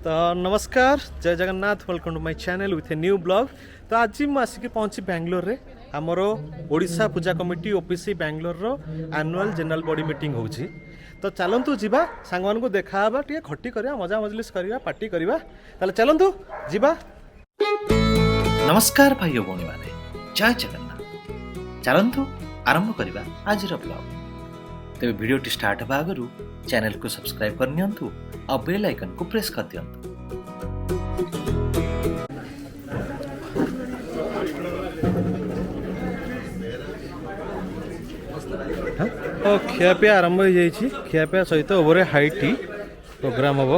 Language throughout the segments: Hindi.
तो नमस्कार जय Jagannath welcome to my channel with a new blog. तो आज मैं आसिक पहुँची बेंगलोर रे आमर ओडिशा पूजा कमिटी ओपीसी बेंगलोर रो एनुअल जनरल बॉडी मीटिंग होची। तो चलतु जीवा सांग मानू देखा टे खटी करिया मजा मजलिस करिया पार्टी करिया ताले चलतु जीवा। नमस्कार भाई भौणी माने जय जगन्नाथ। चलतु आरंभ करिबा आज ब्लॉग। तेरे वीडियो स्टार्ट होगा आगु चैनल को सब्सक्राइब कर नियंतु और बेल आइकन को प्रेस कर दियंतु। खियापिया आरंभ हो जाइए। खियापिया सहित ओवर हाई टी प्रोग्राम हम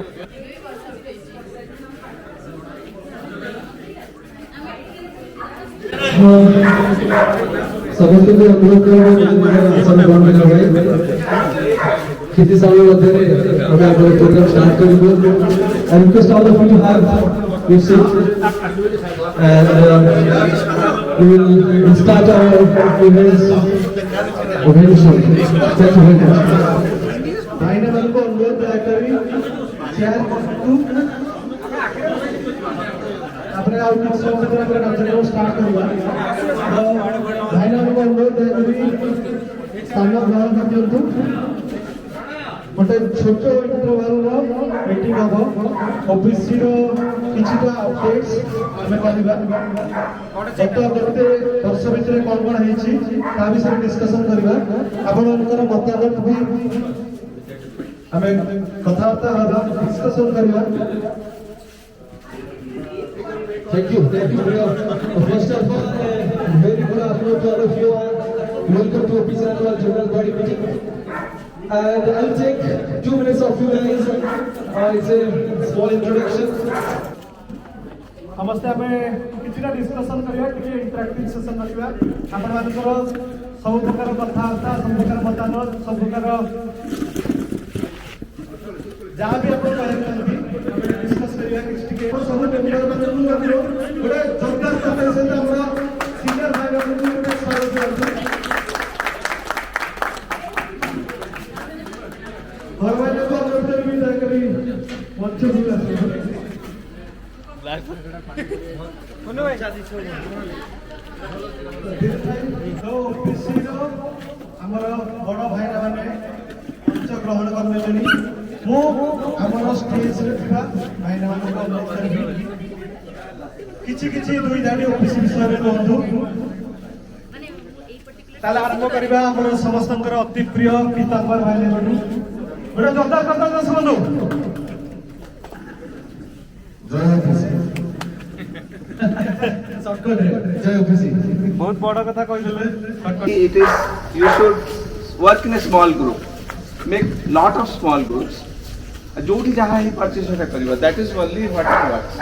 समस्त अनुरोध किसी समय मध्य हमें प्रोग्राम स्टार्ट करेंगे। I request all of you to have your seat and we will start our events very soon. Thank you very much. भाईना मन को अनुरोध करी शेयर टू अपने आउटपुट से अपने कार्यक्रम स्टार्ट करूंगा। भाईना मन को अनुरोध करी स्थान ग्रहण कर दियंतु। गोटे छोट इंटरवल मीटिंग हम ओबीसी रो किछिटा अपडेट्स हमें करबा। गत गते वर्ष भितर कोन कोन हेछि ता विषय डिस्कशन करबा। आपनकर मतामत भी हमें कथावार्ता हबा डिस्कशन करबा। Thank you very much. First of all, very good afternoon to all of you and welcome to OPC Annual General Body Meeting. And I'll take 2 minutes of you guys. It's a small introduction. समस्ते आमे किछिटा डिस्कशन करिया कि इंटरैक्टिव सेशन करिया। आपण मानकर सब प्रकार कथावार्ता सब प्रकार मतामत सब प्रकार जहाँ भी आपण कहते डिस्कस करिया किछि के सब मेंबर मानकर गोटे जोरदार ताली से हमरा सीनियर भाई को स्वागत करछु। भगवान को अनुरोध भी करी मंच भी आसे कोनो भाई शादी छोड़ तो ओपीसी रो हमर बड़ भाईना माने मंच ग्रहण करने जनी मो हमर स्टेज रे थिबा भाईना माने को अनुरोध करी किछि किछि दुई धाडी ओपीसी विषय रे कहंतु। ताले आरंभ करबा हमर समस्तंकर अति प्रिय पीतांबर भाईले जनी बड़ा जोरदार करता था सुनो। जय ओपीसी शॉर्टकट है जय ओपीसी। बहुत बड़ा कथा कहि देले। It is you should work in a small group, make lot of small groups. जोठी जहाँ ही participate करिबा that is only what it works.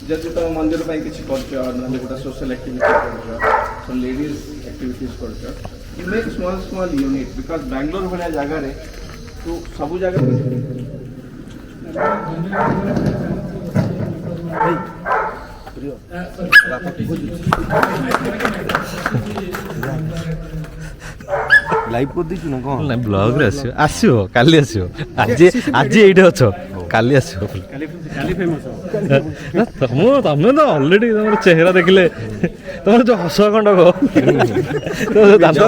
जदि तुम मंदिर ପାଇଁ କିଛି କରୁଛ ନହେଲେ ଗୋଟେ social activity କରୁଛ so ladies activities କରୁଛ you make small unit because Bangalore भलिया जागा रे तो सब जगह लाइव कर दी न कोन ना ब्लॉग रे आसियो काली आसियो आज आज एइठे अछो काली आसियो काली फेमस ना तुम तो ऑलरेडी तुम चेहरा देखले तुम जो हस खंड को तो दांत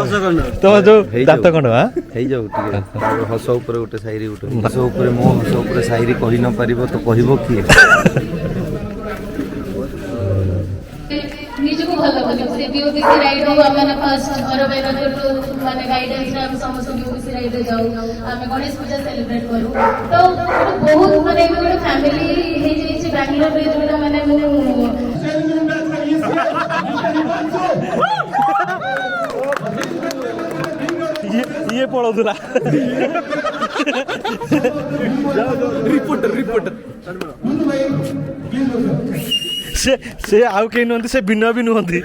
तो जो दांत खंड हां हे जाऊ टिके हस ऊपर गोटे शायरी गोटे हस ऊपर मो हस ऊपर शायरी कहि न पारिबो तो कहिबो की निजको भलो भलो से ओबीसी राइड हो हमने फर्स्ट घर बेबा तो माने गाइडेंस रे हम समस्त ओबीसी राइड रे जाऊ हमें गणेश पूजा सेलिब्रेट करू। तो बहुत माने गोटे फैमिली हे जे छै बेंगलोर रे जोटा माने ये पड़ोदला रिपोर्टर से आउ कहीं नुहति से बिना भी नुहति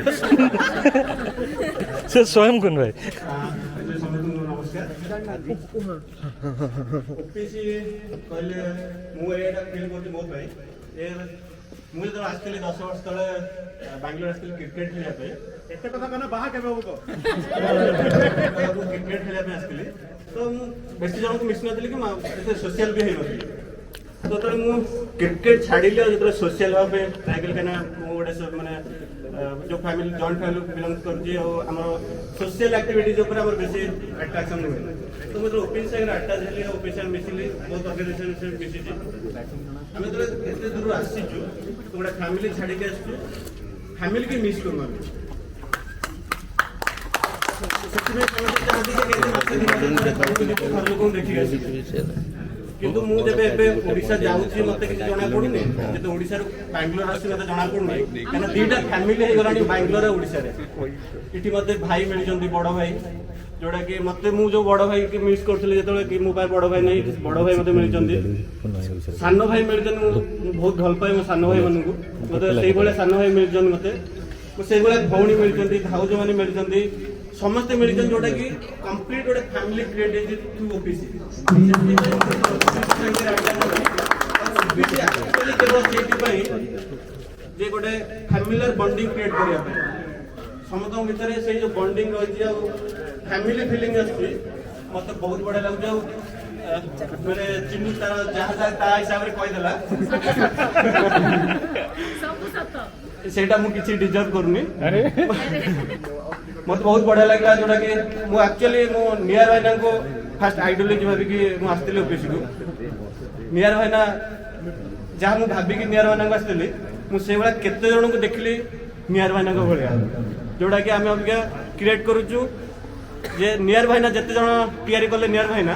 से स्वयं कौन भाई ओपीसी कहले मु एटा फील करती मो भाई ए मु जब आस्थिली 10 वर्ष तले बेंगलोर आस्थिली क्रिकेट खेलिया पे एते कथा कना बाहा केबे होबो क्रिकेट खेलिया पे आस्थिली तो बेसी जन को मिस नथली कि एते सोशल भी हेइ नथली तो मु क्रिकेट छाड़िले जो सोशल भाव ट्राए कल कहीं गोटे मानने जो फैमिली जॉइंट फैमिली बिलोंग कर सोशल एक्टिविटीज बेसी अट्राक्शन हुए तो मुझे ओपीसी सागर अटैच हेली ओपीसी मिसिली बहुत ऑर्गेनाइजेशन मिसी आम जो दूर आसीचु तो गोटे फैमिली छाड़ी के आसु फैमिली की मिस करूँ देखिए किंतु मु जेबे ओडिशा जाउछि मते किछ जणा पडुनी जे ओडिसा रो बैंगलोर आसी मते जणा पडुनी काना दीटा फैमिली हे गलानी बैंगलोर ओडिसा रे इठी मते भाई मिल जंदी बड़ भाई जोड़ा कि मते मु जो बड़ भाई के मिस करथले जेतले कि मो पाए बड़ भाई नहीं बड़ भाई मते मिल जंदी सानो भाई मिल जन बहुत भल पाए मो सानो भाई मानकु मते सेही बोले सानो भाई मिल जन मते मो सेही बोले भौणी मिल जंदी भाउज माने मिल जंदी समस्त मिल जन जोटा कि कंप्लीट गोटे फैमिली क्रिएट हे थ्रू ओपीसी जे गोटे फैमिलियर बॉन्डिंग क्रिएट करिया समस्त भितर से जो बॉन्डिंग रही फैमिली फीलिंग आसुची मत बहुत बढ़िया लगुच मैंने चिन्नु तार जहाँ जहाँ ता हिसाब से कहीदेला सेटा मु किछि डिजर्व करूनी मत बहुत बढ़िया लगला जोटा कि मु एक्चुअली मु नियर भाईना को फास्ट आइडियोलॉजी भाबी कि मु आस्तिले ऑफिस को नियर भाईना जहाँ मु भाबी कि नियर भाईना को आस्तिले मु से बेला केते जण को देखली नियर भाईना को भलिया जोटा कि आमे अबिका क्रिएट करूछु जे नियर भाईना जते जण तयारी करले नियर भाईना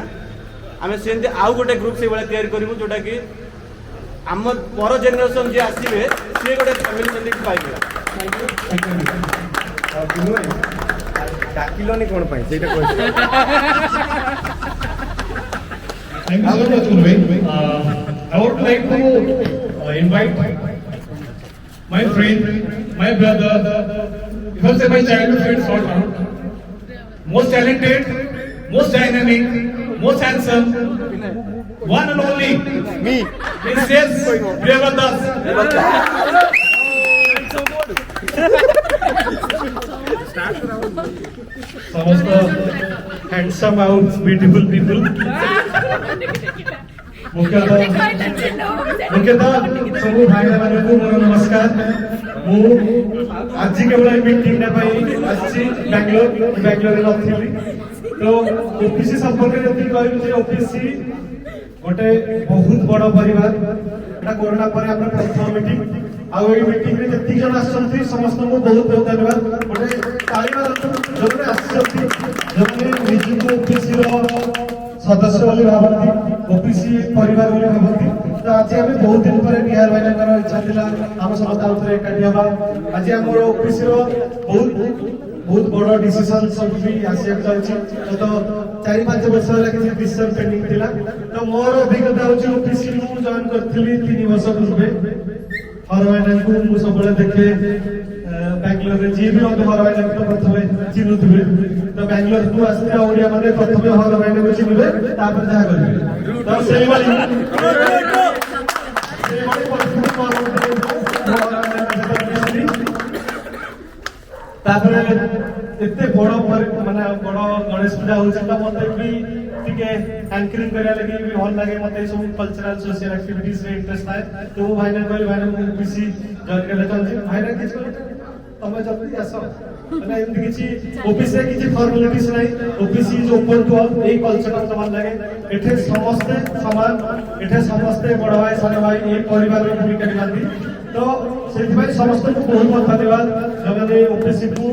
आमे सेंती आउ गोटे ग्रुप से बेला तयारी करिवु जोटा कि आम पर जेनेरेशन जे आसीबे से गोटे फैमिली बॉन्डिंग पाइबे डाकिलनी कोन पाई सेटा कोइ Thank you so much, Urvin. I would like to invite my friend, my brother, if I say my childhood friend, sort out, most talented, most dynamic, most handsome, one and only, me. This is Priyavadas. समस्त हैंडसम आउट ब्यूटीफुल पीपल मुख्यतः सब भाई मानक मोर नमस्कार मु आज केवल मीटिंग बेंगलोर नथी तो ओपीसी संपर्क में कहूँ ओपीसी गोटे बहुत बड़ परिवार एटा कोरोना पर हमर प्रथम मीटिंग आउ ए मीटिंग रे जति जन आछंती समस्त को बहुत बहुत धन्यवाद गोटे ताली मारନ୍ତୁ जने आछंती जने निजी को ओपीसी रो सदस्य बोली भाबंती ओपीसी परिवार बोली भाबंती तो आज हम बहुत दिन पर बिहार भाईनाकर इच्छा थिला हम समस्त आउथरे एकाठी हबा आज हमर ओपीसी रो बहुत बड़ डिसीजन सब भी आसिया चलछि तो 4-5 वर्ष होला कि डिसीजन पेंडिंग थिला तो मोर अभिज्ञता होछि ओपीसी मु जॉइन करथिली 3 वर्ष पूर्वे हर भाईना को मु सबले देखे बैंगलोर रे जी भी हर भाईना को प्रथमे चिन्हुथिबे तो बैंगलोर को आस्ते ओडिया माने प्रथमे हर भाईना को चिन्हबे तापर जा करबे तो सेही वाली तापर एते बड़ माने बड़ गणेश पूजा होछ त मते भी टिके एंकरिंग करिया लगी भी भल लागे मते सब कल्चरल सोशल एक्टिविटीज रे इंटरेस्ट है तो भाईना कहले भाईना ओपीसी जॉइन करले चलछि भाईना किछ तमे जल्दी आसो माने एमति किछि ओपीसी रे किछि फॉर्मेलिटीज नै OPC is open to all a cultural समान लागे एठे समस्त समान एठे समस्त बड़ भाई सानो भाई ए परिवार रे भूमिका निभाती तो सेति भाई समस्त को बहुत बहुत धन्यवाद जने ओपीसी को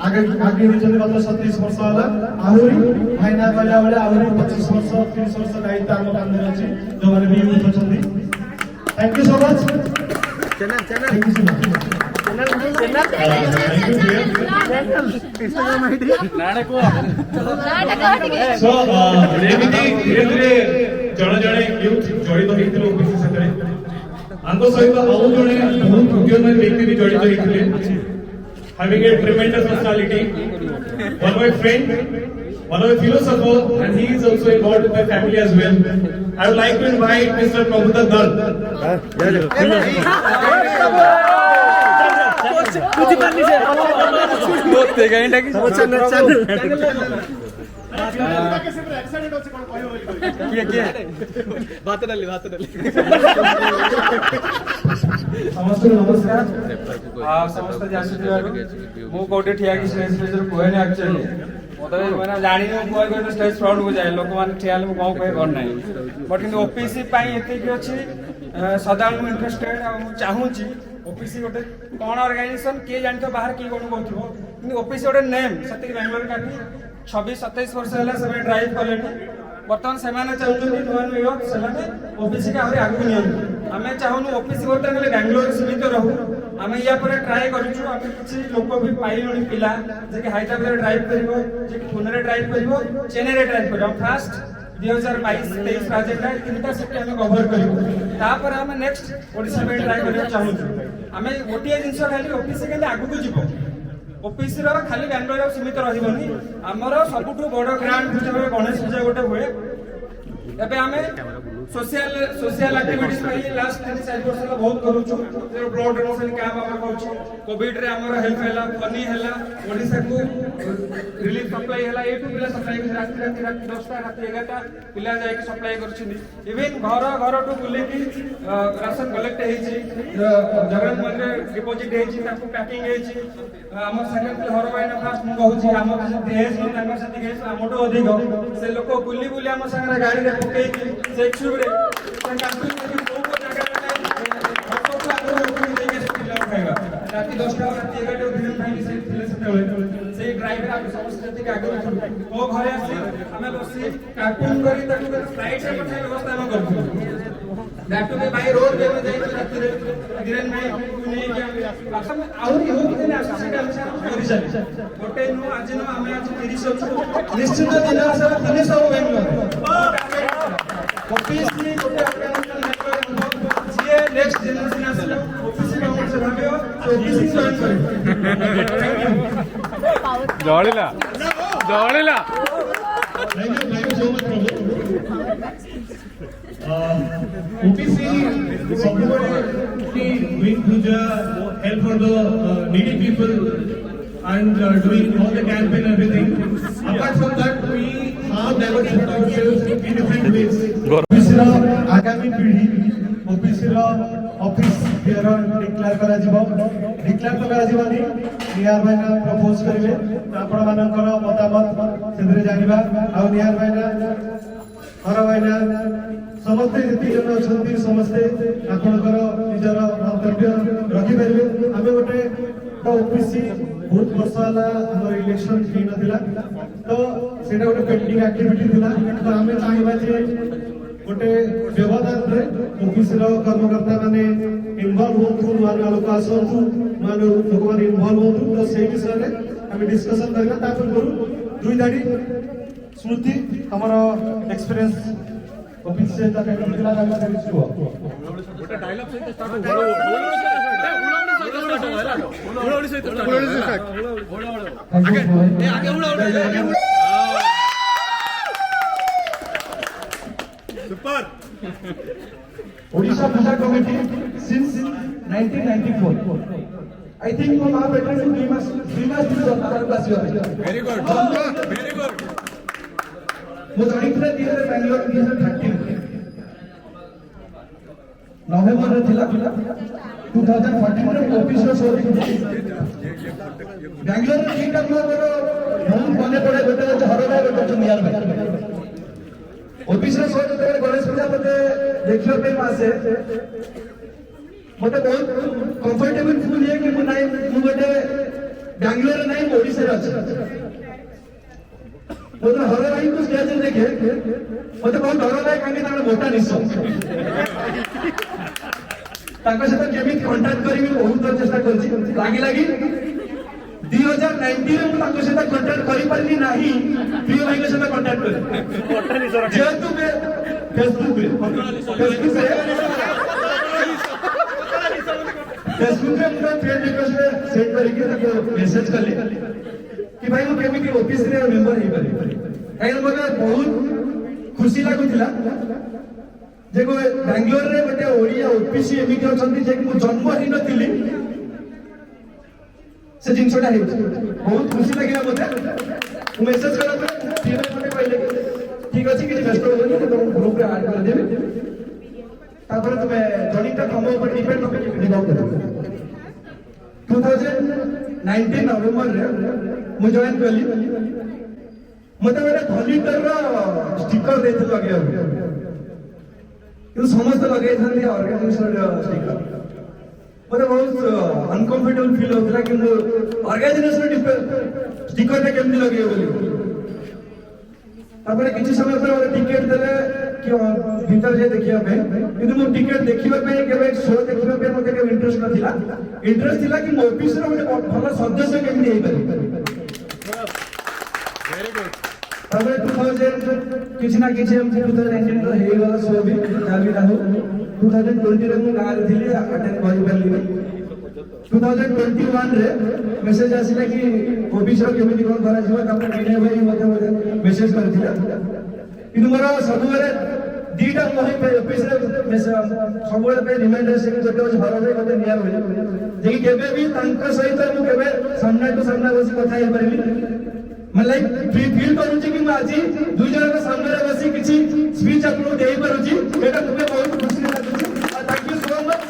आगे आगे होचंदी गत 37 वर्ष होला आहुरी भाईना कहला बेले आहुरी 25 वर्ष 30 वर्ष दायित्व आम कांदे अछि जो माने भी यूथ अछंदी thank you so much channel thank you so much Instagram ID सो रेमिटी धीरे जण जणे यूथ जड़ित होइतिलो ओपीसी सतरे आंगो सहित आउ जणे बहुत उद्यमी व्यक्ति भी जड़ित होइतिले having a tremendous personality, one of my friend, one of my philosopher, and he is also involved with my family as well. I would like to invite Mr. Prabhuda Dal. ସମସ୍ତଙ୍କୁ ନମସ୍କାର। ସମସ୍ତେ ଜାଣିଥିବାରୁ ମୁଁ କୋଉଠି ଠିଆ କି ଷ୍ଟେଜ ଫେଜରେ କୁହେନି ଆକ୍ଚୁଆଲି ମତେ ମାନେ ଜାଣିନି ମୁଁ କୁହେ କହିଲେ ଷ୍ଟେଜ ଫ୍ରଣ୍ଟକୁ ଯାଏ ଲୋକମାନେ ଠିଆ ହେଲେ ମୁଁ କ'ଣ କୁହେ କ'ଣ ନାହିଁ ବଟ୍ କିନ୍ତୁ ଓପିସି ପାଇଁ ଏତିକି ଅଛି ସଦାବେଳେ ମୁଁ ଇଣ୍ଟରେଷ୍ଟେଡ୍ ଆଉ ମୁଁ ଚାହୁଁଛି ଓପିସି ଗୋଟେ କ'ଣ ଅର୍ଗାନାଇଜେସନ୍ କିଏ ଜାଣିଥିବ ବାହାରେ କିଏ କ'ଣ କହୁଥିବ କିନ୍ତୁ ଓପିସି ଗୋଟେ ନେମ୍ ସେତିକି ବାଙ୍ଗଲୋର କାଟି 26-27 ବର୍ଷ ହେଲା ସେମାନେ ଡ୍ରାଇଭ୍ କଲେଣି ବର୍ତ୍ତମାନ ସେମାନେ ଚାହୁଁଛନ୍ତି ନୂଆ ନୂଆ ସେମାନେ ଓପିସି କି ଆହୁରି ଆଗକୁ ନିଅନ୍ତୁ ଆମେ ଚାହୁଁନୁ ଓପିସି ବର୍ତ୍ତମାନ ହେଲେ ବାଙ୍ଗଲୋରରେ ସୀମିତ ରହୁ ଆମେ ୟା ପରେ ଟ୍ରାଏ କରୁଛୁ ଆମେ କିଛି ଲୋକ ବି ପାଇଲୁଣି ପିଲା ଯିଏକି ହାଇଦ୍ରାବାଦରେ ଡ୍ରାଇଭ୍ କରିବ ଯିଏକି ପୁନେରେ ଡ୍ରାଇଭ୍ କରିବ ଚେନ୍ନାଇରେ ଡ୍ରାଇଭ୍ କରିବ ଫାଷ୍ଟ 2022-23 ପ୍ରୋଜେକ୍ଟଟା 3ଟା ସିଟି ଆମେ କଭର କରିବୁ ତାପରେ ଆମେ ନେକ୍ସଟ ଓଡ଼ିଶା ପାଇଁ ଟ୍ରାଏ କରିବାକୁ ଚାହୁଁଛୁ ଆମେ ଗୋଟିଏ ଜିନିଷ ଖାଲି ଓପିସି କେମିତି ଆଗକୁ ଯିବ ଓପିସି ର ଖାଲି ବାଙ୍ଗଲୋର ସୀମିତ ରହିବନି ଆମର ସବୁଠୁ ବଡ଼ ଗ୍ରାଣ୍ଡ ପୂଜା ହୁଏ ଗଣେଶ ପୂଜା ଗୋଟେ ହୁଏ ଏବେ ଆମେ सोशल एक्टिविटीज ପାଇଁ ଲାଷ୍ଟ 3-4 ବର୍ଷ ହେଲା ବହୁତ କରୁଛୁ ବ୍ଲଡ୍ ଡୋନେସନ୍ କ୍ୟାମ୍ପ ଆମେ କରୁଛୁ କୋଭିଡ୍ ରେ ଆମର ହେଲ୍ପ ହେଲା ଫନି ହେଲା ଓଡ଼ିଶାକୁ ରିଲିଫ୍ ସପ୍ଲାଇ ହେଲା ଏଠୁ ପିଲା ସପ୍ଲାଇ ରାତି 10ଟା ରାତି 11ଟା ପିଲା ଯାଇକି ସପ୍ଲାଇ କରୁଛନ୍ତି ଇଭେନ୍ ଘରଠୁ ବୁଲିକି ରାସନ କଲେକ୍ଟ ହେଇଛି ଜଗନ୍ନାଥ ମନ୍ଦିର ଡିପୋଜିଟ୍ ହେଇଛି ତାକୁ ପ୍ୟାକିଂ ହେଇଛି ଆମ ସାଙ୍ଗରେ ଘର ପାଇନା ଫାଷ୍ଟ ମୁଁ କହୁଛି ଆମ ଦେଶ ତାଙ୍କର ସେତିକି ହେଇଛି ଆମଠୁ ଅଧିକ ସେ ଲୋକ ବୁଲି ବୁଲି ଆମ ସାଙ୍ଗରେ ଗାଡ଼ିରେ ପକେଇକି ସେ ରାତି 10ଟା ରାତି 11ଟା ସେଇ ଡ୍ରାଇଭର ଆମେ ସମସ୍ତେ ଯେତିକି ଆଗରୁ ମୋ ଘରେ ଆସି ଆମେ ବସି କାର୍ଟୁନ କରି ତାକୁ ଫ୍ଲାଇଟ୍ରେ ପଠାଇବା ବ୍ୟବସ୍ଥା ଆମେ କରୁଛୁ That to be by road we were going to Dhiren bhai ନେଇକି ଆମେ ଆହୁରି ବହୁତ ଦିନ ଆସୁଛି ସେଟା କରିଚାଲି ଗୋଟେ ନୁ ଆଜି ନୁ ଆମେ ଆଜି 30 ଅଛୁ ନିଶ୍ଚିତ ଦିନ ସାରା 300 ବେଙ୍ଗଲୋର ଓପିସି ଗୋଟେ ଯିଏ ନେକ୍ସଟ ଜେନେରେସନ ଆସିବ ଓପିସି କାମ ସେ ଭାବିବ ଓପିସି ଜଏନ୍ କରିବ ଜଳିଲା Thank you so much, Prabhu. OPC somewhere doing puja, help for the needy people, and doing all the campaign and everything. Apart from that, we have developed ourselves in different ways. OPC ର ଆଗାମୀ ପିଢ଼ି OPC ର ଅଫିସ ବେୟର ଡିକ୍ଲେୟାର କରାଯିବନି ନିହାର ଭାଇନା ପ୍ରପୋଜ କରିବେ ଆପଣ ମାନଙ୍କର ମତାମତ ସେଥିରେ ଜାଣିବା ଆଉ ନିହାର ଭାଇନା ହର ଭାଇନା ସମସ୍ତେ ଯେତିକି ଜଣ ଅଛନ୍ତି ସମସ୍ତେ ଆପଣଙ୍କର ନିଜର ମନ୍ତବ୍ୟ ରଖିପାରିବେ ଆମେ ଗୋଟେ ଓପିସି ବହୁତ ବର୍ଷ ହେଲା ଆମର ଇଲେକ୍ସନ ହେଇନଥିଲା ତ ସେଇଟା ଗୋଟେ ପେଣ୍ଡିଂ ଆକ୍ଟିଭିଟି ଥିଲା ତ ଆମେ ଚାହିଁବା ଯେ ଗୋଟେ ବ୍ୟବଧାନରେ ଅଫିସର କର୍ମକର୍ତ୍ତା ମାନେ ଇନଭଲ୍ଭ ହୁଅନ୍ତୁ ନୂଆ ନୂଆ ଲୋକ ଆସନ୍ତୁ ନୂଆ ଲୋକମାନେ ଇନଭଲ୍ଭ ହୁଅନ୍ତୁ ତ ସେଇ ବିଷୟରେ ଆମେ ଡିସ୍କସନ କରିବା ତା ପୂର୍ବରୁ ଦୁଇ ଧାଡ଼ି ସ୍ମୃତି ଆମର ଏକ୍ସପିରିଏନ୍ସ ଅଫିସ ସହିତ ଥିଲା ଗୋଟେ ଡାଇଲଗ ସହିତ super Odisha Puja Committee since 1994. I think we have better than 3 months very good मुझे बैंगलोर 2013 नवेम्बर में 2014 ऑफिस बैंगलोर में ठीक ठाक बहुत मने पड़े गोटे हर भाई गोटे निहार भाई ऑफिस गणेश पूजा मत देखा आसे मत बहुत कंफर्टेबल फील है कि गोटे बैंगलोर ना ओडिशा अच्छे मतलब हर भाई को स्टेज देखे मत बहुत डर लगे कहीं मोटा निश सहित केमी कंटाक्ट करी बहुत चेष्टा कर लगी 2019 सहित कंटाक्ट कर पारि ना प्रिय भाई सहित कंटाक्ट कर जेहेतु फेसबुक फ्रेंड रिक्वेस्ट सेंड करके मेसेज कली कि भाई मुझे ऑफिस रे मेंबर हो पारे कहीं मत बहुत खुशी लगुला जे बैंगलोर रे गोटे ओडिया ओपीसी एमिति अछंती जे मु जन्म ही नथिली से जिनसटा हे बहुत खुशी लगिला मते मेसेज करा पे मते कहले ठीक अच्छे किसी व्यस्त होगी तो तुम ग्रुप में ऐड कर देबे तापर तुम्हें जॉइनिंग का कम ऊपर डिपेंड करके डिमांड करो 2019 नवंबर रे मु जॉइन कली मते बेटा भॉलीटर रो स्टिकर देते लगे कि समस्त लगे थंदी ऑर्गेनाइजेशन स्टिकर मते बहुत अनकंफर्टेबल फील होतला कि ऑर्गेनाइजेशन स्टिकर ने केमती लगे बोली तापर किछि समय पर टिकट देले कि भीतर जे देखिया पे किंतु मो टिकट देखिबा पे केबे शो देखिबा पे मते के इंटरेस्ट नथिला इंटरेस्ट थिला कि मो ऑफिस रे ଗୋଟେ ଭଲ ସଦସ୍ୟ କେମିତି ହେଇ पारे वेरी गुड तबे 2000 किछि ना किछि हम 2019 रो हेई वाला शो भी चालू रहू 2020 रे मु गार थिली अटेंड करि परली 2021 रे मेसेज आसिला कि ऑफिस रो केମିତି कोन करा जिवा तापर विनय भाई मते मेसेज करथिला किंतु मोर सबुरे दीटा मोहि पे ऑफिस रे मेसेज सबुरे पे रिमाइंडर से जते हर रे मते नियर होय जे कि केबे भी तांका सहित मु केबे सामने तो सामने बसी कथा हे परली मैं लाइक फील करू छी कि मैं आज दुई जन के सामने रे बसी किछि स्पीच आपको देई पारू छी एटा तुमे बहुत खुशी लागु छी thank you so much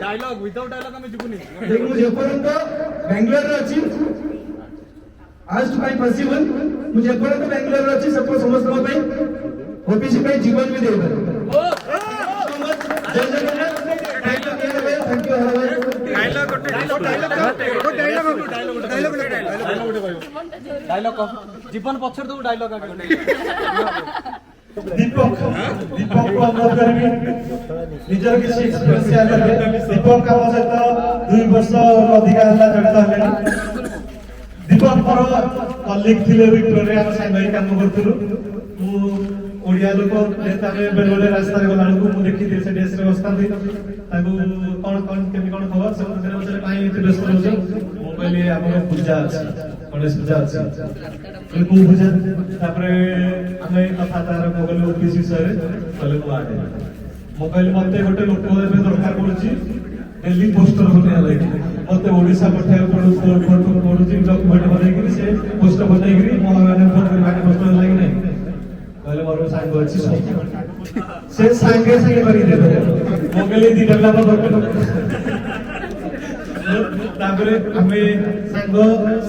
dialogue without dialogue हमें जुबुनी देख मुझे परंतु बेंगलोर रे अछि आज टू काई पॉसिबल मुझे परंतु बेंगलोर रे अछि सब समस्त को पई ओपीसी पे जीवन भी देबे सो मच जय जगन्नाथ थैंक यू डायलॉग जीवन पछर दो डायलॉग आगे दीपक को अनुरोध करी निजर किसी एक्सपीरियंस शेयर करबे दीपक हम सहित 2 वर्ष अधिक हल्ला जड़ित हले दीपक पर कलीग थिले विक्टोरिया रे हम संग काम करथुलु मु ओडिया लोक तामे बेलबेले रास्ता रे गलाणु मु देखि दे से देश रे बस्तांती ताकू कोन केमी कोन खबर सब मते काई एते व्यस्त रहउ मु कहली हमर पूजा अछि गणेश पूजा अछि को पूजा तापरे हमें कथा तार मोगल ऑफिस विषय कहले मु आडे मु कहली मते गोटे लोक एबे दरकार पड़ुची दिल्ली पोस्टर बने लाइक मते ओडिसा पठाय पड़ु फोटो पड़ुची डॉक्यूमेंट बनाई कि से पोस्टर बनाई कि मो माने फोन कर माने पोस्टर लागी नै कहले मोर सांग अछि से सांगे संगे करी दे मोगले दी डल्ला पर तापरे हमें संग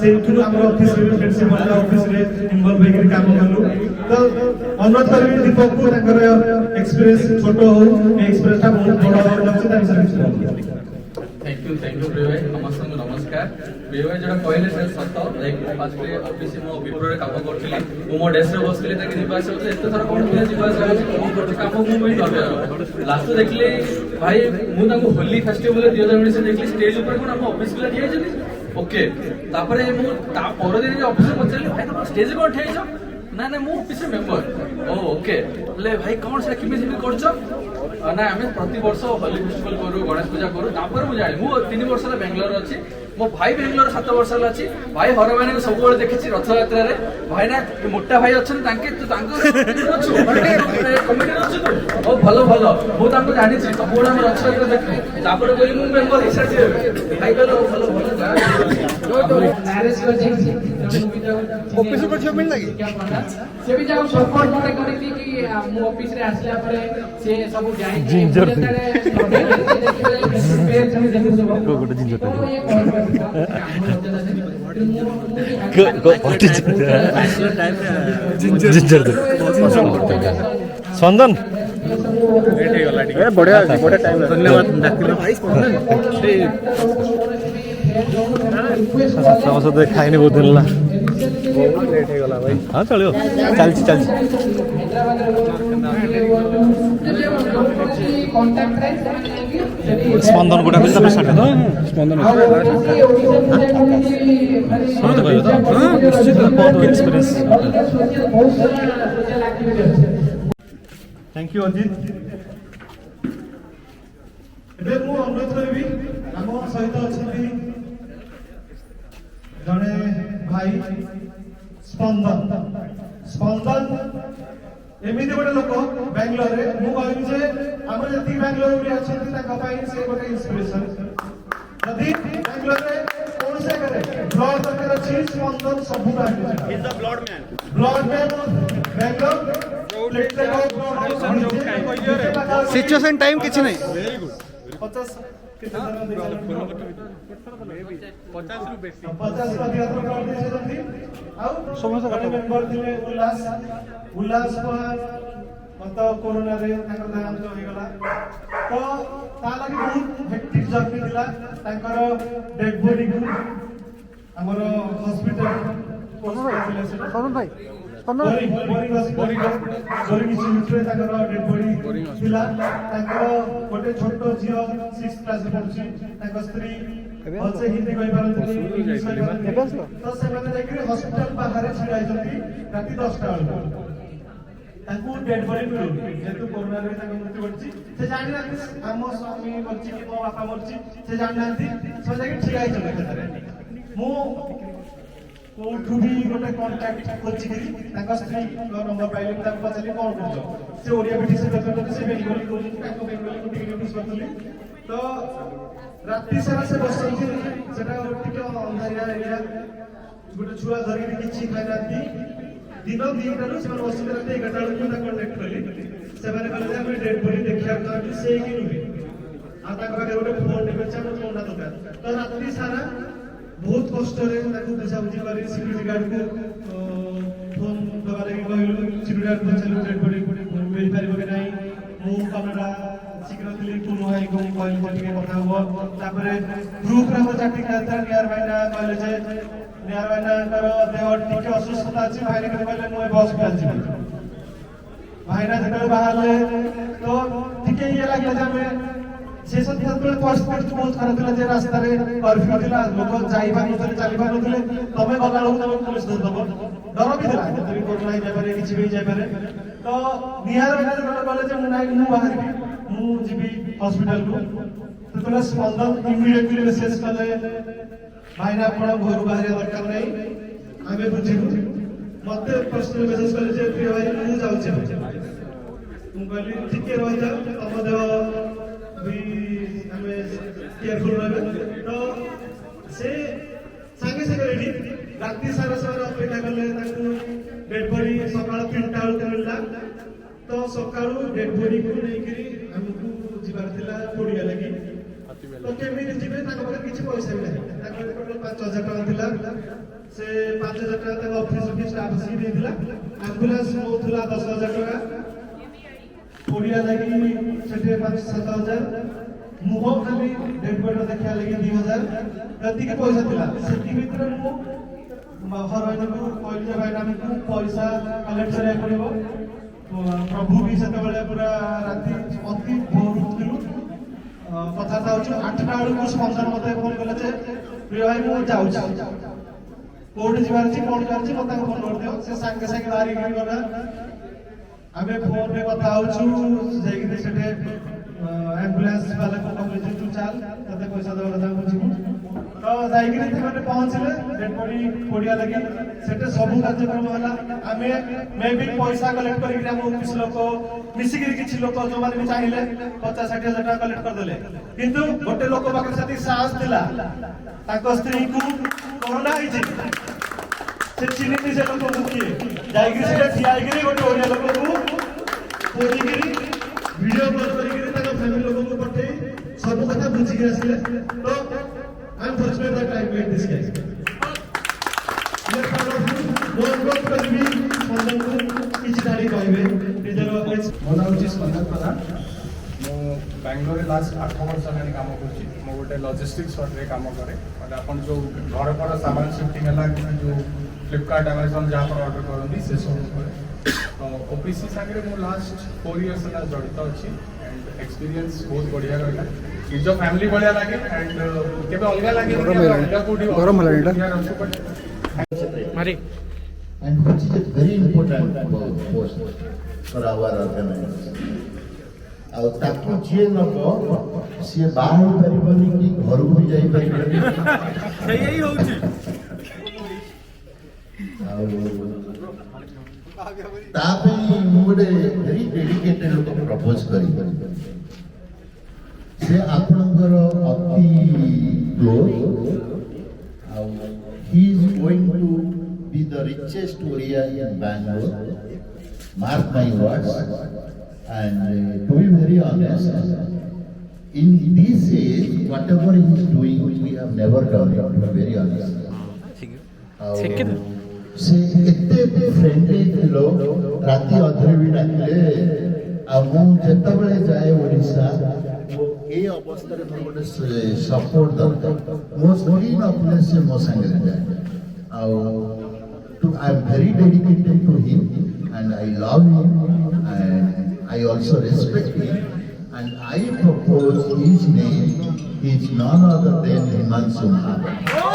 से थ्रू हमर ऑफिस रे फ्रेंडशिप वाला ऑफिस रे इन्वॉल्व होकर काम करलु तो अनुरोध करबी दीपक को ताकर एक्सपीरियंस छोटो हो एक्सपीरियंस ता बहुत बड़ा हो जाय ता सर्विस थैंक यू भाई समस्त को नमस्कार भाई जो कहले से सत लाइक फास्ट ऑफिस मो विप्रो रे काम करथिली मो डेस्क रे बसथिले ताकि दिबास होते एते थरा कोन दिया दिबास होते काम मु भी कर लास्ट देखले भाई मु ताको होली फेस्टिवल 2019 से देखली स्टेज ऊपर कोन हम ऑफिस के लिए जाई ओके तापरे मु ता पर दिन ऑफिस में चले भाई तो स्टेज को ठेई छ ना ना मु ऑफिस मेंबर ओ ओके ले भाई कौन से किमे सिमी करछ ना आम प्रति वर्ष होली फेस्टिवल करू गणेश पूजा करू तापर मु जानी मु 3 वर्ष बेंगलोर अच्छी मो भाई बेंगलोर 7 वर्ष अच्छी भाई हर मैंने सब देखी रथ यात्रा रे भाई ना मोटा भाई अच्छा भल भल मुझे जानी सब रथ यात्रा देखी तापर कहली मु मेंबर हिसाब भाई कहलो भल भल मैरिज ऑफिस को जो मिल लगी से भी जाऊ सपोर्ट मते करी कि मो ऑफिस रे आसला परे से सब जाई जिंजर को गोटे जिंजर जिंजर संदन बढ़िया बढ़िया टाइम धन्यवाद तम सहित खाइनी बहुत दिन ला लेट हो गला भाई हाँ चलो चलची स्पंदन गुड़ा मिलता है साथ स्पंदन एक्सपीरियंस थैंक यू अजित एबे मु अनुरोध करबी हम सहित अछि जने भाई स्पंदन एमिति गोटे लोक बेंगलोर रे मु कहबी जे हमर जति बेंगलोर रे अछि ताका पाई से गोटे इंस्पिरेशन जदि बेंगलोर रे कोन କୌଣସି ଜାଗାରେ ବ୍ଲଡ୍ ଦରକାର ଅଛି ସ୍ପନ୍ଦନ ସବୁ ବାହାରିଛି is the blood man blood man Bangalore situation time କିଛି ନାହିଁ 50 କେତେ ଜଣ ଦେଇଛନ୍ତି 50 ରୁ ବେଶୀ 50 ରୁ ଅଧିକ ବ୍ଲଡ୍ ଦେଇଛନ୍ତି ଆଉ ସମସ୍ତ ମେମ୍ବର ଥିଲେ ଉଲ୍ଲାସ ମତ କୋରୋନାରେ ତାଙ୍କର ଦେହାନ୍ତ ହେଇଗଲା ତ ତା ଲାଗି ବହୁତ ହେକ୍ଟିକ୍ ଜର୍ନି ଥିଲା ତାଙ୍କର ଡେଡ୍ ବଡିକୁ ଆମର ହସ୍ପିଟାଲ ତାଙ୍କର ଡେଡ୍ ବଡି ଥିଲା ତାଙ୍କର ଗୋଟେ ଛୋଟ ଝିଅ 6th କ୍ଲାସରେ ପଢୁଛି ତାଙ୍କ ସ୍ତ୍ରୀ ଭଲସେ ହିନ୍ଦୀ କହିପାରନ୍ତି ତ ସେମାନେ ଯାଇକି ହସ୍ପିଟାଲ ବାହାରେ ଛିଡା ହେଇଛନ୍ତି ରାତି 10ଟା ବେଳକୁ ତାଙ୍କୁ ଡେଡ୍ ବଡି ମିଳୁନି ଯେହେତୁ କୋରୋନାରେ ତାଙ୍କ ମୃତ୍ୟୁ ଘଟିଛି ସେ ଜାଣିନାହାନ୍ତି ଆମ ସ୍ୱାମୀ ମରିଛି କି ମୋ ବାପା ମରିଛି ସେ ଜାଣିନାହାନ୍ତି ସେ ଯାଇକି ଠିଆ ହେଇଛନ୍ତି ଏକାଥରେ ମୁଁ କୋଉଠୁ ବି ଗୋଟେ କଣ୍ଟାକ୍ଟ ଖୋଜିକିରି ତାଙ୍କ ସ୍ତ୍ରୀଙ୍କ ନମ୍ବର ପାଇଲି ତାଙ୍କୁ ପଚାରିଲି କ'ଣ କରୁଛ ସେ ଓଡ଼ିଆ ବି ଠିକ୍ ସେ କରିପାରୁଛନ୍ତି ସେ ବେଙ୍ଗଲୀ କହୁଛନ୍ତି ତାଙ୍କ ବେଙ୍ଗଲୀ ମୁଁ ଟିକେ ନୋଟିସ୍ କରିଥିଲି ତ ରାତି ସାରା ସେ ବସନ୍ତି ସେଟା ଟିକେ ଅନ୍ଧାରିଆ ଏରିଆ ଗୋଟେ ଛୁଆ ଧରିକି କିଛି ଖାଇନାହାନ୍ତି दिन 2टाରୁ ସେମାନେ ବସିଲେ ରାତି 11ଟା ବେଳକୁ ତାଙ୍କୁ କଣ୍ଟାକ୍ଟ କଲି ସେମାନେ କହିଲେ ଯେ ଆମେ ଡେଡ୍ ବଡି ଦେଖିବାକୁ ଚାହୁଁଛୁ ସେ କି ନୁହେଁ ଆଉ ତାଙ୍କ ପାଖରେ ଗୋଟେ ଫୋନ୍ ଟେ ଅଛି ଆମର ଫୋନ୍ଟା ଦରକାର ତ ରାତି ସାରା ବହୁତ କଷ୍ଟରେ ତାକୁ ବୁଝାବୁଝି କରି ସିକ୍ୟୁରିଟି ଗାର୍ଡକୁ ଫୋନ୍ ଦେବା ଲାଗି କହିଲୁ ସିକ୍ୟୁରିଟି ଗାର୍ଡ ପଚାରିଲୁ ଡେଡ୍ ବଡି ମିଳିପାରିବ କି ନାହିଁ ମୁଁ କମେଡ଼ା ଶୀଘ୍ର ଥିଲି ଟୁନୁ ଭାଇଙ୍କୁ ମୁଁ କହିଲି ଯେ ଟିକେ କଥା ହବ ତାପରେ ଗ୍ରୁପ୍ରେ ଆମର ଚାକିରି କରିଥିଲା ନିଆର ଭାଇନା କହିଲେ ଯେ ନିଆର ଭାଇନାଙ୍କର ଦେହ ଟିକେ ଅସୁସ୍ଥତା ଅଛି ଭାଇନା କହିଲେ ମୁଁ ଏବେ ହସ୍ପିଟାଲ ଯିବି ଭାଇନା ଯେତେବେଳେ ବାହାରିଲେ ତ ଟିକେ ଇଏ ଲାଗିଲା ଯେ ଆମେ ସେ ସେତେବେଳେ ପରିସ୍ଥିତି ବହୁତ ଖରାପ ଥିଲା ଯେ ରାସ୍ତାରେ କର୍ଫ୍ୟୁ ଥିଲା ଲୋକ ଯାଇପାରୁନଥିଲେ ଚାଲିପାରୁନଥିଲେ ତମେ ଗଲାବେଳକୁ ତମେ ପୋଲିସ ଧରିଦବ ଡର ବି ଥିଲା ଯଦି କୋରୋନା ହେଇଯାଇପାରେ କିଛି ବି ହେଇଯାଇପାରେ ତ ନିଆର ଭାଇନା ଯେତେବେଳେ କହିଲେ ଯେ ମୁଁ ନାହିଁ ମୁଁ ବାହାରିବି ମୁଁ ଯିବି ହସ୍ପିଟାଲକୁ ସେତେବେଳେ ସ୍ପନ୍ଦନ ଇମିଡିଏଟଲି ମେସେଜ କଲେ ଭାଇନା ଆପଣ ଘରୁ ବାହାରିବା ଦରକାର ନାହିଁ ଆମେ ବୁଝିବୁ ମତେ ପର୍ସନାଲ ମେସେଜ କଲେ ଯେ ପ୍ରିୟ ଭାଇ ମୁଁ ଯାଉଛି ମୁଁ କହିଲି ଟିକେ ରହିଯାଅ ତମ ଦେହ ବି ଆମେ କେୟାରଫୁଲ ରହିବେ ତ ସେ ସାଙ୍ଗେ ସାଙ୍ଗେ ରେଡି ରାତି ସାରା ସେମାନେ ଅପେକ୍ଷା କଲେ ତାଙ୍କୁ ଡେଡ୍ ବଡି ସକାଳ 3ଟା ବେଳକୁ ମିଳିଲା ତ ସକାଳୁ ଡେଡ୍ ବଡିକୁ ନେଇକିରି ଆମକୁ ଯିବାର ଥିଲା ପଡିଆ ଲାଗି ତ କେମିତି ଯିବେ ତାଙ୍କ ପାଖରେ କିଛି ପଇସା ବି ନାହିଁ ତାଙ୍କ ପାଖରେ 5,000 ଟଙ୍କା ଥିଲା ସେ 5,000 ଟଙ୍କା ତାଙ୍କ ଅଫିସରୁ ବି ଷ୍ଟାଫ୍ ଆସିକି ଦେଇଥିଲା ଆମ୍ବୁଲାନ୍ସ ନେଉଥିଲା 10,000 ଟଙ୍କା ପଡିଆ ଲାଗି ସେଠି 5-7,000 ମୁହଁ ଖାଲି ଡେଡ୍ ବଡିର ଦେଖିବା ଲାଗି 2,000 ଯେତିକି ପଇସା ଥିଲା ସେତିକି ଭିତରେ ମୁଁ ହରଭାଇନାଙ୍କୁ କହିଲି ଯେ ଭାଇନା ଆମକୁ ପଇସା କଲେକ୍ଟ କରିବାକୁ ପଡିବ ପ୍ରଭୁ ବି ସେତେବେଳେ ପୁରା ରାତି ଅତି ଭୋରୁ ଉଠିଲୁ କଥାଟା ହଉଛି 8ଟା ବେଳକୁ ସ୍ପନ୍ଦନ ମତେ ଫୋନ କଲେ ଯେ ପ୍ରିୟ ଭାଇ ମୁଁ ଯାଉଛି କୋଉଠି ଯିବାର ଅଛି କଣ ଚାଲିଛି ମତେ ତାଙ୍କୁ ଫୋନ କରିଦିଅ ସେ ସାଙ୍ଗେ ସାଙ୍ଗେ ବାହାରିକି ଗଲା ଆମେ ଫୋନରେ କଥା ହଉଛୁ ଯାଇକିରି ସେଠି ଆମ୍ବୁଲାନ୍ସ ବାଲାକୁ କହିଲେ ଯେ ତୁ ଚାଲ ତତେ ପଇସା ଦେବା କଥା ବୁଝିବୁ ତ ଯାଇକିରି ସେମାନେ ପହଞ୍ଚିଲେ ଡେଡ୍ ବଡି ପଡିଆ ଲାଗି ସେଠି ସବୁ କାର୍ଯ୍ୟକ୍ରମ ହେଲା ଆମେ ମେ ବି ପଇସା କଲେକ୍ଟ କରିକିରି ଆମ ଅଫିସ ଲୋକ ମିଶିକିରି କିଛି ଲୋକ ଯୋଉମାନେ ବି ଚାହିଁଲେ 50-60 ହଜାର ଟଙ୍କା କଲେକ୍ଟ କରିଦେଲେ କିନ୍ତୁ ଗୋଟେ ଲୋକ ପାଖରେ ସେତିକି ସାହସ ଥିଲା ତାଙ୍କ ସ୍ତ୍ରୀକୁ କରୋନା ହେଇଛି ସେ ଚିହ୍ନିନି ସେ ଲୋକକୁ କିଏ ଯାଇକିରି ସେଟା ଠିଆ ହେଇକିରି ଗୋଟେ ଓଡ଼ିଆ ଲୋକକୁ ପୋଡ଼ିକିରି ଭିଡିଓ କଲ୍ କରିକିରି ତାଙ୍କ ଫ୍ୟାମିଲି ଲୋକଙ୍କୁ ପଠେଇ ସବୁ କଥା ବୁଝିକି ଆସିଲେ ତ I'm fortunate that I met this guy. ମୋ ଅନୁରୋଧ କରିବି ସ୍ପନ୍ଦନକୁ କିଛି ଧାଡ଼ି କହିବେ ନିଜର ମୋ ନାଁ ହେଉଛି ସ୍ପନ୍ଦନ ପ୍ରଧାନ ମୁଁ ବାଙ୍ଗଲୋରରେ ଲାଷ୍ଟ 8 ବର୍ଷ ହେଲାଣି କାମ କରୁଛି ମୁଁ ଗୋଟେ ଲଜିଷ୍ଟିକ୍ସ ଫର୍ମରେ କାମ କରେ ମାନେ ଆପଣ ଯେଉଁ ଘର ଘର ସାମାନ ସିଫ୍ଟିଂ ହେଲା କି ଯେଉଁ ଫ୍ଲିପକାର୍ଟ ଆମାଜନ ଯାହା ଆପଣ ଅର୍ଡ଼ର କରନ୍ତି ସେସବୁ କରେ ତ ଓପିସି ସାଙ୍ଗରେ ମୁଁ ଲାଷ୍ଟ 4 ଇୟର୍ସ ହେଲା ଜଡ଼ିତ ଅଛି ଆଣ୍ଡ ଏକ୍ସପିରିଏନ୍ସ ବହୁତ ବଢ଼ିଆ ରହିଲା ନିଜ ଫ୍ୟାମିଲି ଭଳିଆ ଲାଗେ ଆଣ୍ଡ କେବେ ଅଲଗା ଲାଗେ ଅଲଗା କୋଉଠି ଗରମ ହେଲାଣି ଏଇଟା ମାରି and which is a very important post for our organization. ଆଉ ତାକୁ ଯିଏ ନବ ସିଏ ବାହା ହେଇପାରିବନି କି ଘରକୁ ବି ଯାଇପାରିବନି ଆଉ ତା ପାଇଁ ମୁଁ ଗୋଟେ ଭେରି ଡେଡିକେଟେଡ୍ ଲୋକ ପ୍ରପୋଜ କରିପାରିବି ସେ ଆପଣଙ୍କର ଅତି close going to be the richest Oriya in Bangalore. Mark my words. And to be very honest, in this age, whatever he is doing, we have never done it, to be very honest. से एते फ्रेंडली लो राति अधरे भी डाकिले आ मु जेतबेले जाए ओडिसा ए अवस्था रे मोर गोटे सपोर्ट दरकार मो स्क्रीन अपने से मो संगे जाए आ to I am very dedicated to him and I love him and I also respect him and I propose his name is none other than Himanshu Mahapatra.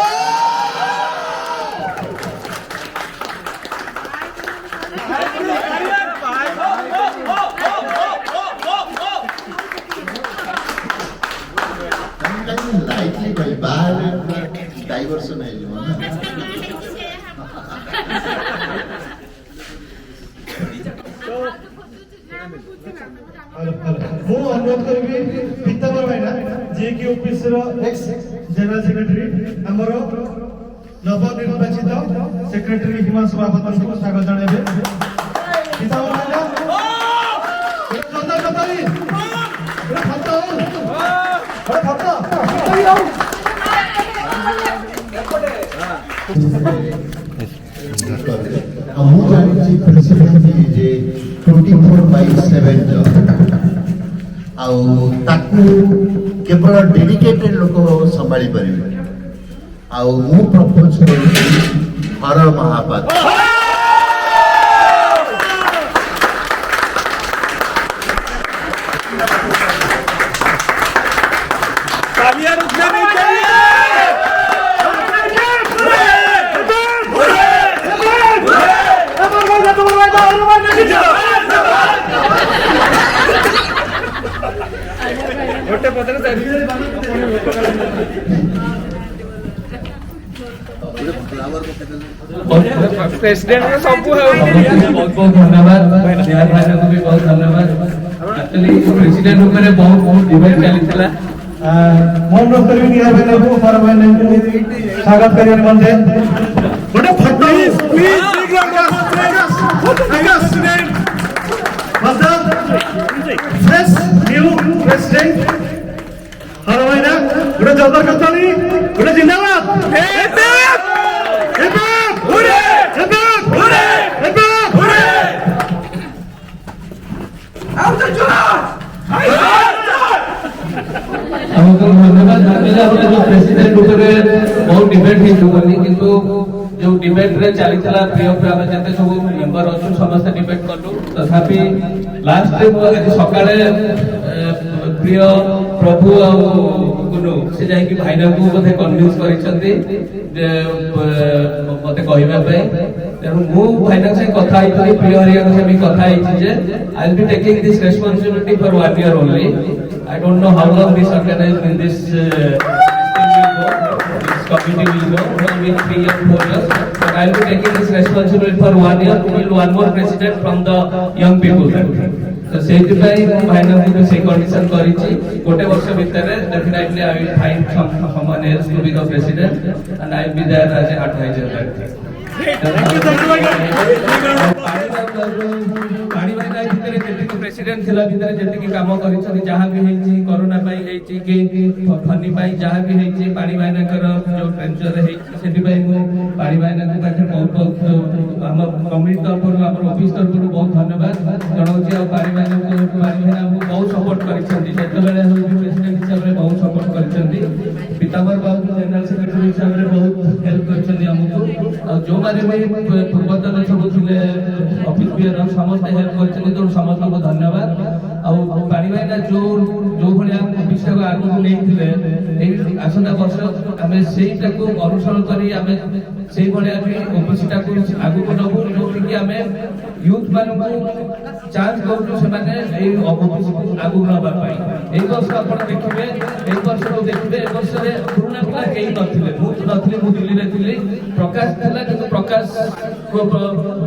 Lightly by bad diversion है जो ना. ମୁଁ ଅନୁରୋଧ କରିବି ପିତାମ୍ବର ଭାଇନା ଯିଏକି ଅଫିସର ଏକ୍ସ ଜେନେରାଲ ସେକ୍ରେଟାରୀ ଆମର ନବନିର୍ବାଚିତ ସେକ୍ରେଟାରୀ ହିମାଂଶୁ ମହାପାତ୍ରଙ୍କୁ ସ୍ୱାଗତ ଜଣାଇବେ. ପିତାମ୍ବର ଭାଇନା ମୁଁ ଜାଣିଛି ପ୍ରେସିଡେଣ୍ଟ ଯେ 24/7 ଜବ୍ ଆଉ ତାକୁ କେବଳ ଡେଡିକେଟେଡ୍ ଲୋକ ସମ୍ଭାଳି ପାରିବେ. ଆଉ ମୁଁ ପ୍ରପୋଜ କରୁଛି ହର ମହାପାତ୍ର. प्रेसिडेंट सब बहुत बहुत धन्यवाद बिहार भाई को भी बहुत धन्यवाद. एक्चुअली प्रेसिडेंट ऊपर बहुत डिबेट चली ମୁଁ ଅନୁରୋଧ କରିବି ନିହାର ଭାଇନାଙ୍କୁ ହର ଭାଇନାଙ୍କୁ ସ୍ୱାଗତ କରିବା ନିମନ୍ତେ ଗୋଟେ ଫଟୋ फ्रेश न्यू प्रेसिडेंट हर भाईना गोटे जबर करताली गोटे जिंदाबाद हमको धन्यवाद धन्यवाद जो प्रेसिडेंट ऊपर बहुत डिबेट ही होनी किंतु जो डिबेट रे चली थला प्रिय प्रिय जते सब मेंबर अछु समस्त डिबेट करलु तथापि लास्ट रे आज सकाळे प्रिय प्रभु आ गुनु से जाय कि भाईना को मते कन्विंस करिसंती जे मते कहिबा पे तेनु मु भाईना से कथा आइतली प्रिय हरिया से भी कथा आइछि जे I will be taking this responsibility for 1 year only. I don't know how long this organization in this committee will go, maybe 3 or 4 years. But I will be taking this responsibility for 1 year to build one more president from the young people. So ସେଇଥିପାଇଁ ମୁଁ ଭାଇନାଙ୍କୁ ସେଇ କଣ୍ଡିସନ କରିଛି ଗୋଟେ ବର୍ଷ ଭିତରେ definitely I will find someone else to be the president and I will be there as an advisor. पानी भाईना भितर जेतिक प्रेसिडेंट थिला भितर जेतिक काम करिसनि जहां भी हेछि कोरोना पाई हेछि के फनी पाई जहां भी हेछि पानी भाईना कर जो टेंशन हेछि सेति पाई मु पानी भाईना को पाखे बहुत हम कमिटी तरफ हमर ऑफिस तरफ बहुत धन्यवाद जणाउछि आ पानी भाईना को बहुत सपोर्ट करिसनि जेते बेले हम प्रेसिडेंट हिसाब रे बहुत सपोर्ट करिसनि पिताम्बर बाबू जनरल सेक्रेटरी हिसाब रे बहुत हेल्प करिसनि हमको आ जो माने भी पूर्वतन सब थिले ऑफिस भी समस्त हेल्प करछन तो समस्त को धन्यवाद आ पानी भाईना जो भलिया विषय को आगु नै थिले ए आसंता वर्ष हमें सेटा को अनुसरण करी हमें सेही भलिया भी ऑफिसटा को आगु को नबो जो कि हमें यूथ मान को चांस करछु से माने ए ऑफिस को आगु नबा पाई ए वर्ष आपण देखिबे ए वर्ष को देखिबे ए वर्ष रे पुराना पिला केही नथिले मु नथिले मु दिल्ली रे थिले प्रकाश थिला किंतु प्रकाश को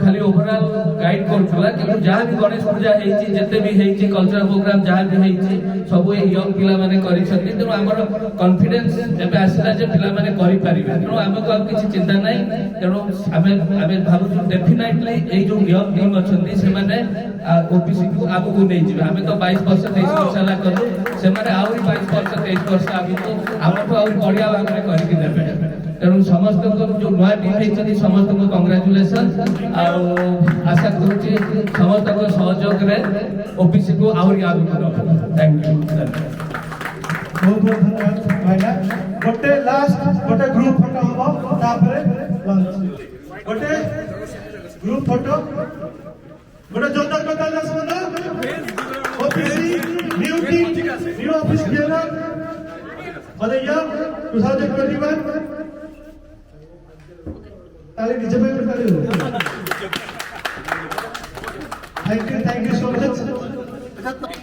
खाली ओवरऑल गाइड करथला कि जहां भी गणेश पूजा हेछि जते भी हेछि कल्चरल प्रोग्राम जहां भी हेछि सब ए यंग पिला माने करिसथि त हमर कॉन्फिडेंस जेबे आसिला जे पिला माने करि परिबे त हमको अब किछि चिंता नै नहीं तेणु आम भावुँ डेफिनेटली ये जो यंग टीम अच्छा से ओबीसी को आगू नहीं जाए आम तो 22 वर्ष 23 वर्ष है कलु से 22 वर्ष 23 वर्ष आगू आमठू आ बढ़िया भाव में करके तेणु समस्त जो नुआ टीम होती समस्त को कंग्राचुलेसन आशा करुच्ची समस्त सहयोग ओबीसी को आहरी आगू रख थैंक यू बहुत बहुत धन्यवाद भाईना गोटे लास्ट गोटे ग्रुप फोटो हम तापरे लंच गोटे ग्रुप फोटो गोटे जोरदार करता दस बंदा OPC new team new office बियर बदैया 2021 ताली नीचे पे ताली थैंक यू सो मच